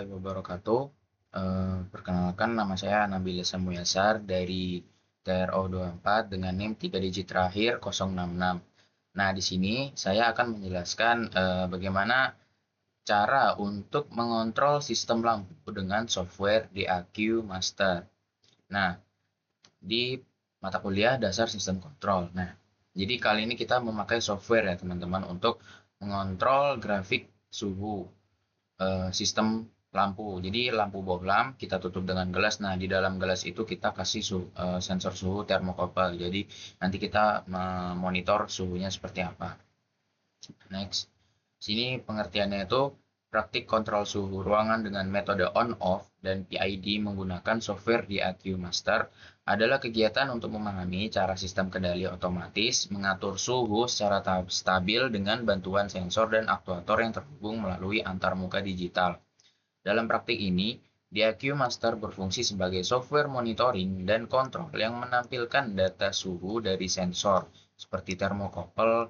Wabarakatuh. Perkenalkan, nama saya Nabila Samuyasar dari TRO 24 dengan NIM 3 digit terakhir 066. Nah, di sini saya akan menjelaskan bagaimana cara untuk mengontrol sistem lampu dengan software DAQ Master. Nah, di mata kuliah dasar sistem kontrol. Nah, jadi kali ini kita memakai software ya teman-teman untuk mengontrol grafik suhu sistem lampu. Jadi lampu bohlam kita tutup dengan gelas. Nah, di dalam gelas itu kita kasih sensor suhu thermocouple. Jadi nanti kita memonitor suhunya seperti apa. Next. Sini pengertiannya itu praktik kontrol suhu ruangan dengan metode on-off dan PID menggunakan software di AQ Master adalah kegiatan untuk memahami cara sistem kendali otomatis mengatur suhu secara stabil dengan bantuan sensor dan aktuator yang terhubung melalui antarmuka digital. Dalam praktik ini, DAQ Master berfungsi sebagai software monitoring dan kontrol yang menampilkan data suhu dari sensor seperti thermocouple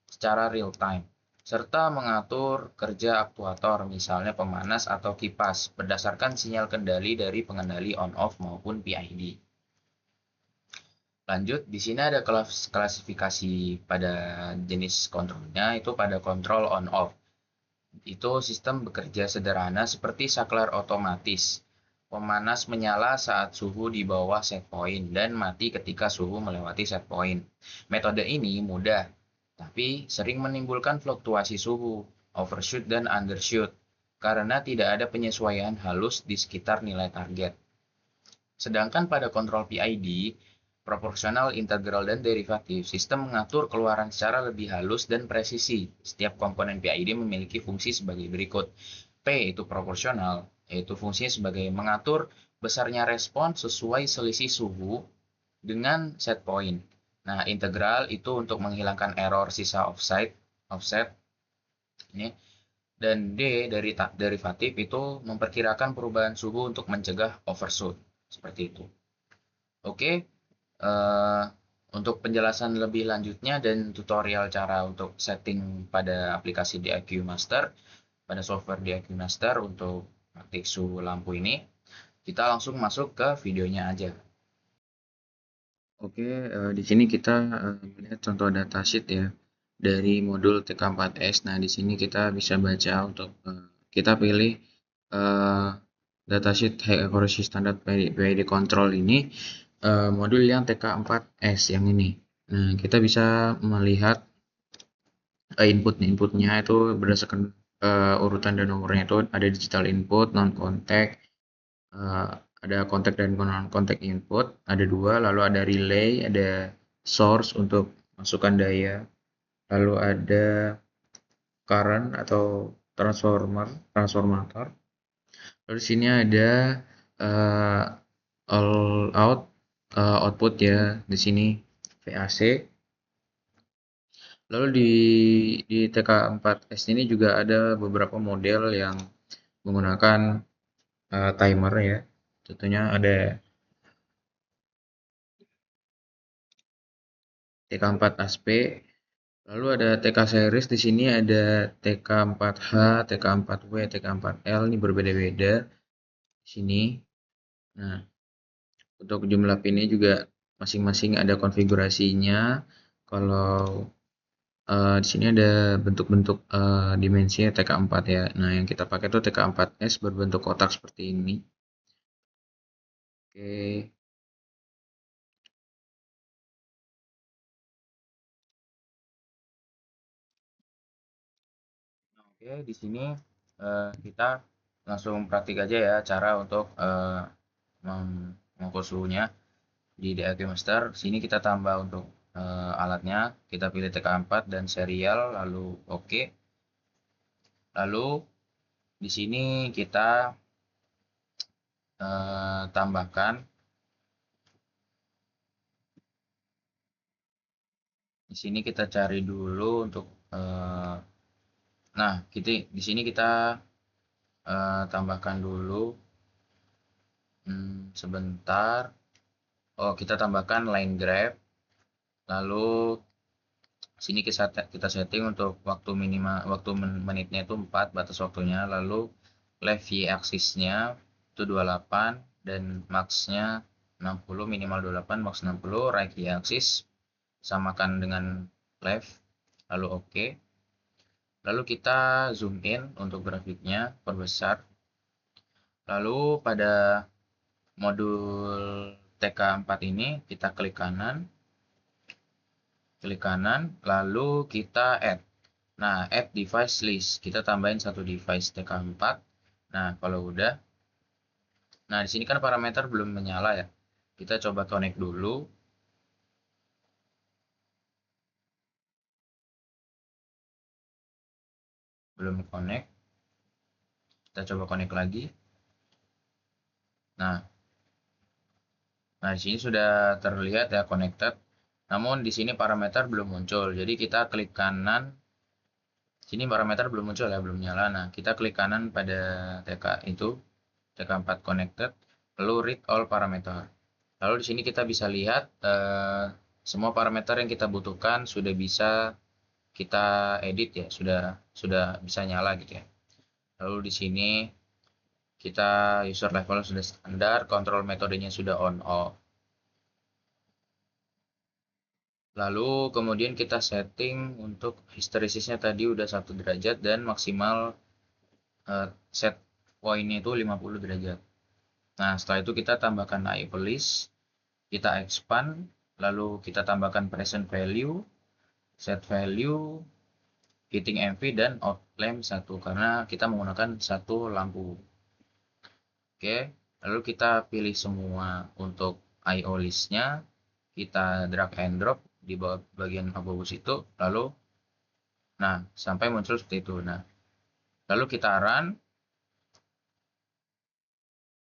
secara real time, serta mengatur kerja aktuator misalnya pemanas atau kipas berdasarkan sinyal kendali dari pengendali on-off maupun PID. Lanjut, di sini ada klasifikasi pada jenis kontrolnya, itu pada kontrol on-off. Itu sistem bekerja sederhana seperti saklar otomatis. Pemanas menyala saat suhu di bawah set point dan mati ketika suhu melewati set point. Metode ini mudah, tapi sering menimbulkan fluktuasi suhu, overshoot dan undershoot, karena tidak ada penyesuaian halus di sekitar nilai target. Sedangkan pada kontrol PID, proporsional, integral, dan derivatif, sistem mengatur keluaran secara lebih halus dan presisi. Setiap komponen PID memiliki fungsi sebagai berikut. P itu proporsional, yaitu fungsinya sebagai mengatur besarnya respon sesuai selisih suhu dengan set point. Nah, integral itu untuk menghilangkan error sisa offset ini. Dan D dari derivatif itu memperkirakan perubahan suhu untuk mencegah overshoot. Seperti itu. Oke, eh, untuk penjelasan lebih lanjutnya dan tutorial cara untuk setting pada aplikasi DAQ Master, pada software DAQ Master untuk praktik suhu lampu ini, kita langsung masuk ke videonya aja. Oke, di sini kita melihat contoh datasheet ya dari modul TK4S. Nah, di sini kita bisa baca untuk kita pilih uh, datasheet high accuracy standard PID control ini modul yang TK4S yang ini. Nah, kita bisa melihat inputnya itu berdasarkan urutan dan nomornya itu ada digital input, non contact, ada contact dan non contact input, ada dua, lalu ada relay, ada source untuk masukkan daya, lalu ada current atau transformator. Lalu di sini ada all out output ya, di sini VAC. Lalu di TK4S ini juga ada beberapa model yang menggunakan timer ya. Tentunya ada TK4ASP. Lalu ada TK series, di sini ada TK4H, TK4W, TK4L, ini berbeda-beda di sini. Nah, untuk jumlah pinnya juga masing-masing ada konfigurasinya. Kalau di sini ada bentuk-bentuk dimensinya TK4 ya. Nah, yang kita pakai itu TK4S berbentuk kotak seperti ini. Oke. Oke, di sini kita langsung praktik aja ya cara untuk mengukur suhunya di DAQ Master. Sini kita tambah untuk alatnya, kita pilih TK4 dan serial, lalu oke. Lalu di sini kita tambahkan. Di sini kita cari dulu untuk nah, di sini kita tambahkan dulu sebentar. Oh, kita tambahkan line graph. Lalu sini kita setting untuk waktu minimal, waktu menitnya itu 4 batas waktunya. Lalu left y axisnya itu 28 dan max-nya 60, minimal 28, max 60. Right y axis samakan dengan left, lalu oke. Lalu kita zoom in untuk grafiknya, perbesar. Lalu pada modul TK4 ini kita klik kanan, lalu kita add. Nah, add device list. Kita tambahin satu device TK4. Nah, kalau udah, nah di sini kan parameter belum menyala ya. Kita coba connect dulu. Belum connect. Kita coba connect lagi. Nah, di sini sudah terlihat ya connected. Namun di sini parameter belum muncul. Jadi kita klik kanan. Sini parameter belum muncul ya, belum nyala. Nah, kita klik kanan pada TK itu, TK4 connected, lalu read all parameter. Lalu di sini kita bisa lihat semua parameter yang kita butuhkan sudah bisa kita edit ya, sudah bisa nyala gitu ya. Lalu di sini kita user level sudah standar, kontrol metodenya sudah on off. Lalu kemudian kita setting untuk hysteresisnya tadi udah 1 derajat dan maksimal set poinnya itu 50 derajat. Nah, setelah itu kita tambahkan IO list, kita expand, lalu kita tambahkan present value, set value, heating MV, dan out lamp 1, karena kita menggunakan satu lampu. Oke, lalu kita pilih semua untuk IO listnya, kita drag and drop di bawah bagian abu-abu situ, lalu, nah, sampai muncul seperti itu. Nah, lalu kita run,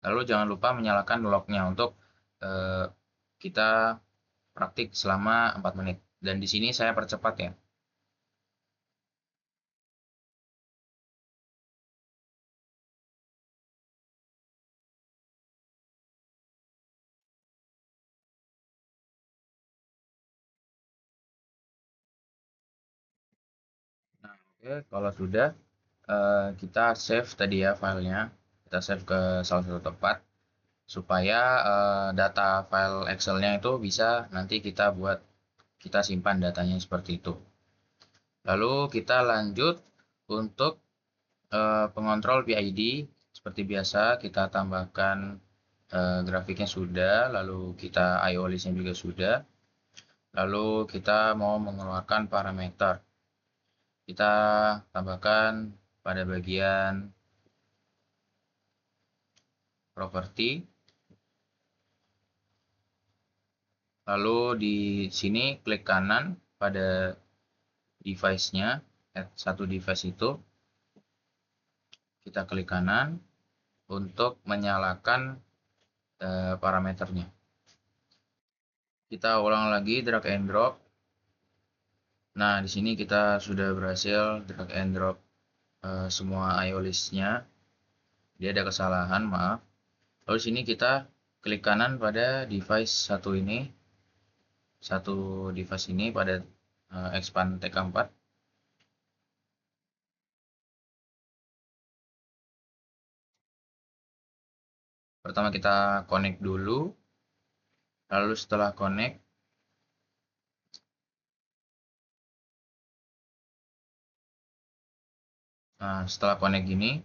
lalu jangan lupa menyalakan lock-nya untuk eh, kita praktik selama 4 menit. Dan di sini saya percepat ya. Nah, oke, kalau sudah kita save tadi ya filenya. Kita save ke salah satu tempat supaya data file Excel-nya itu bisa nanti kita simpan datanya seperti itu. Lalu kita lanjut untuk pengontrol PID. Seperti biasa kita tambahkan grafiknya sudah, lalu kita IO list-nya juga sudah. Lalu kita mau mengeluarkan parameter. Kita tambahkan pada bagian properti. Lalu di sini klik kanan pada device-nya, satu device itu. Kita klik kanan untuk menyalakan parameternya. Kita ulang lagi drag and drop. Nah, di sini kita sudah berhasil drag and drop semua IO list-nya. Dia ada kesalahan, maaf. Lalu di sini kita klik kanan pada device satu device ini pada expand TK4. Pertama kita connect dulu, lalu setelah connect, nah setelah connect gini,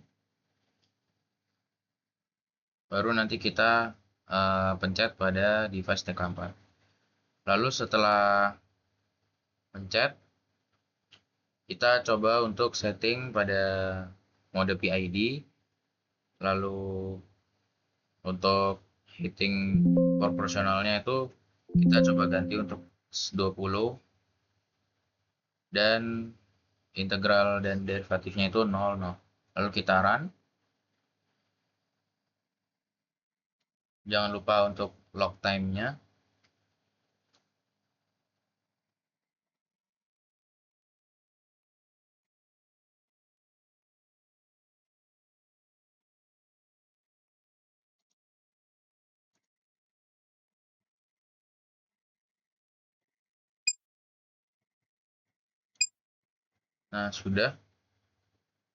baru nanti kita pencet pada device TK4. Lalu setelah pencet, kita coba untuk setting pada mode PID, lalu untuk heating proporsionalnya itu kita coba ganti untuk 20, dan integral dan derivatifnya itu 0, 0. Lalu kita run. Jangan lupa untuk lock time-nya. Nah, sudah.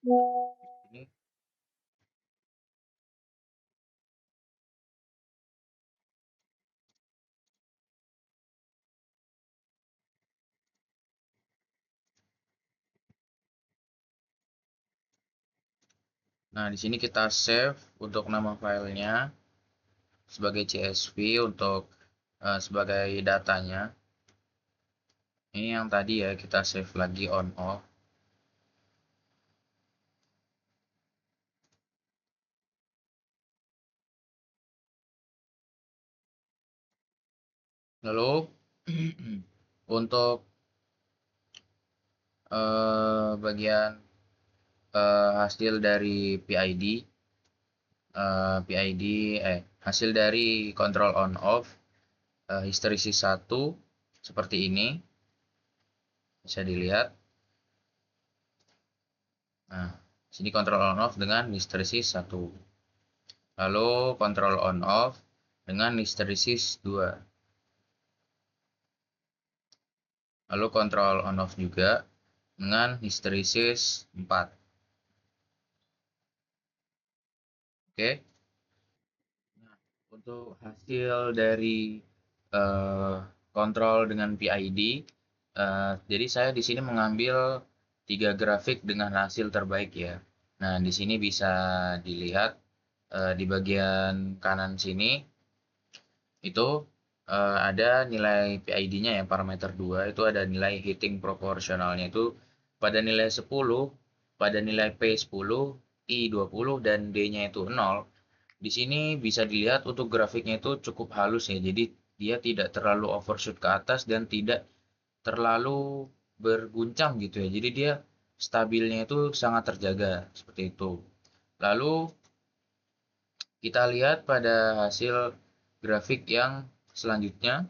Ini Nah, di sini kita save untuk nama filenya sebagai CSV untuk sebagai datanya. Ini yang tadi ya kita save lagi on off. Lalu untuk bagian hasil dari PID, PID hasil dari control on off histeresis 1 seperti ini bisa dilihat. Nah, sini control on off dengan histeresis 1. Lalu control on off dengan histeresis 2. Lalu control on off juga dengan histeresis 4. Oke. Nah, untuk hasil dari kontrol dengan PID, jadi saya di sini mengambil 3 grafik dengan hasil terbaik ya. Nah, di sini bisa dilihat di bagian kanan sini itu ada nilai PID-nya ya, parameter 2 itu ada nilai heating proporsionalnya itu pada nilai 10, pada nilai P10, I20 dan D-nya itu 0. Di sini bisa dilihat untuk grafiknya itu cukup halus ya. Jadi dia tidak terlalu overshoot ke atas dan tidak terlalu berguncang gitu ya. Jadi dia stabilnya itu sangat terjaga seperti itu. Lalu kita lihat pada hasil grafik yang selanjutnya.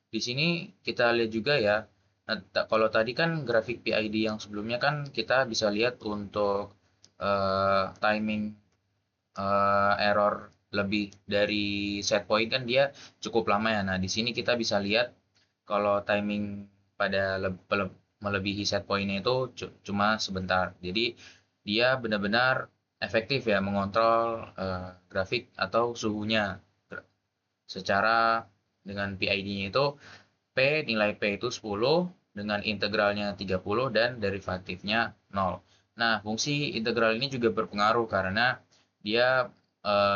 Di sini kita lihat juga ya. Nah, kalau tadi kan grafik PID yang sebelumnya kan kita bisa lihat untuk timing error lebih dari set point kan dia cukup lama ya. Nah, di sini kita bisa lihat kalau timing pada melebihi set pointnya itu cuma sebentar. Jadi dia benar-benar efektif ya mengontrol grafik atau suhunya secara dengan PID-nya itu nilai P itu 10 dengan integralnya 30 dan derivatifnya 0. Nah, fungsi integral ini juga berpengaruh karena dia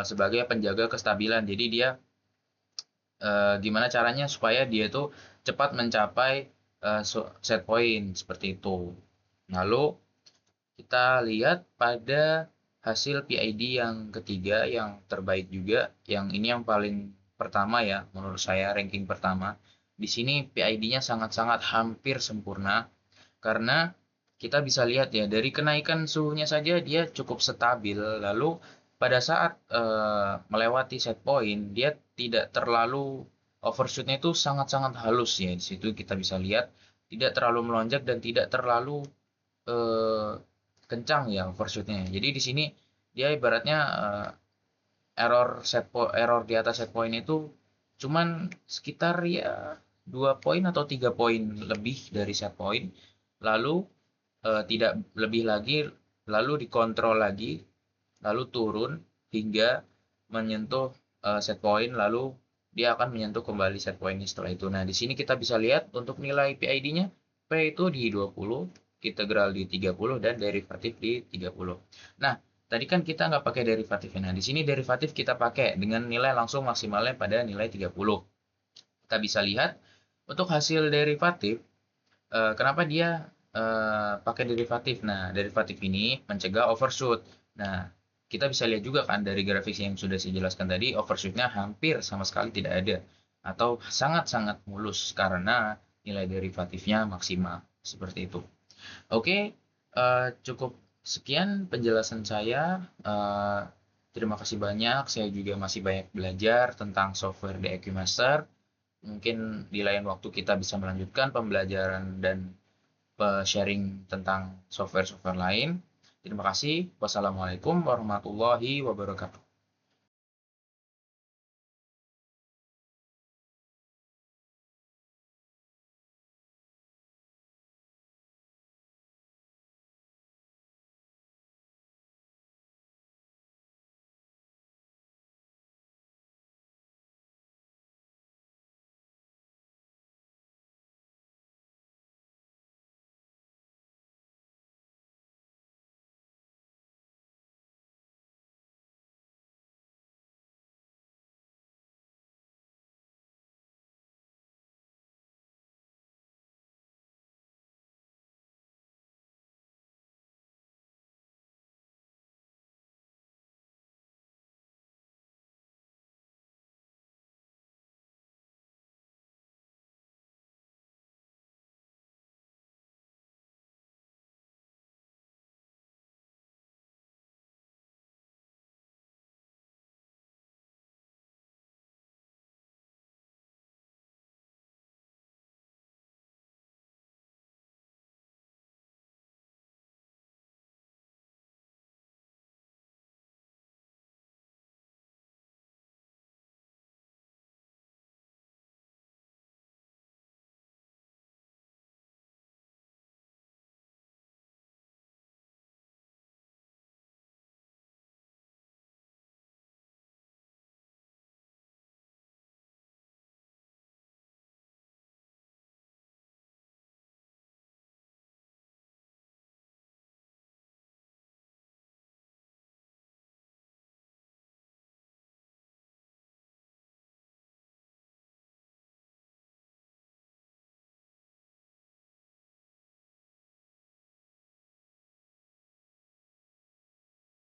sebagai penjaga kestabilan. Jadi dia gimana caranya supaya dia itu cepat mencapai set point seperti itu. Lalu kita lihat pada hasil PID yang ketiga yang terbaik juga, yang ini yang paling pertama ya menurut saya ranking pertama. Di sini PID-nya sangat-sangat hampir sempurna karena kita bisa lihat ya dari kenaikan suhunya saja dia cukup stabil. Lalu pada saat melewati set point dia tidak terlalu overshootnya itu sangat-sangat halus ya. Di situ kita bisa lihat tidak terlalu melonjak dan tidak terlalu eh, kencang ya overshootnya. Jadi di sini dia ibaratnya error di atas set point itu cuman sekitar ya 2 poin atau 3 poin lebih dari set point. Lalu tidak lebih lagi, lalu dikontrol lagi, lalu turun hingga menyentuh set point, lalu dia akan menyentuh kembali set point setelah itu. Nah, di sini kita bisa lihat untuk nilai PID-nya P itu di 20, integral di 30 dan derivatif di 30. Nah, tadi kan kita nggak pakai derivatif. Nah, di sini derivatif kita pakai dengan nilai langsung maksimalnya pada nilai 30. Kita bisa lihat untuk hasil derivatif, kenapa dia pakai derivatif. Nah, derivatif ini mencegah overshoot. Nah, kita bisa lihat juga kan dari grafik yang sudah saya jelaskan tadi, overshootnya hampir sama sekali tidak ada atau sangat-sangat mulus karena nilai derivatifnya maksimal seperti itu. Oke, cukup sekian penjelasan saya. Terima kasih banyak. Saya juga masih banyak belajar tentang software di EQmaster. Mungkin di lain waktu kita bisa melanjutkan pembelajaran dan sharing tentang software-software lain. Terima kasih. Wassalamualaikum warahmatullahi wabarakatuh.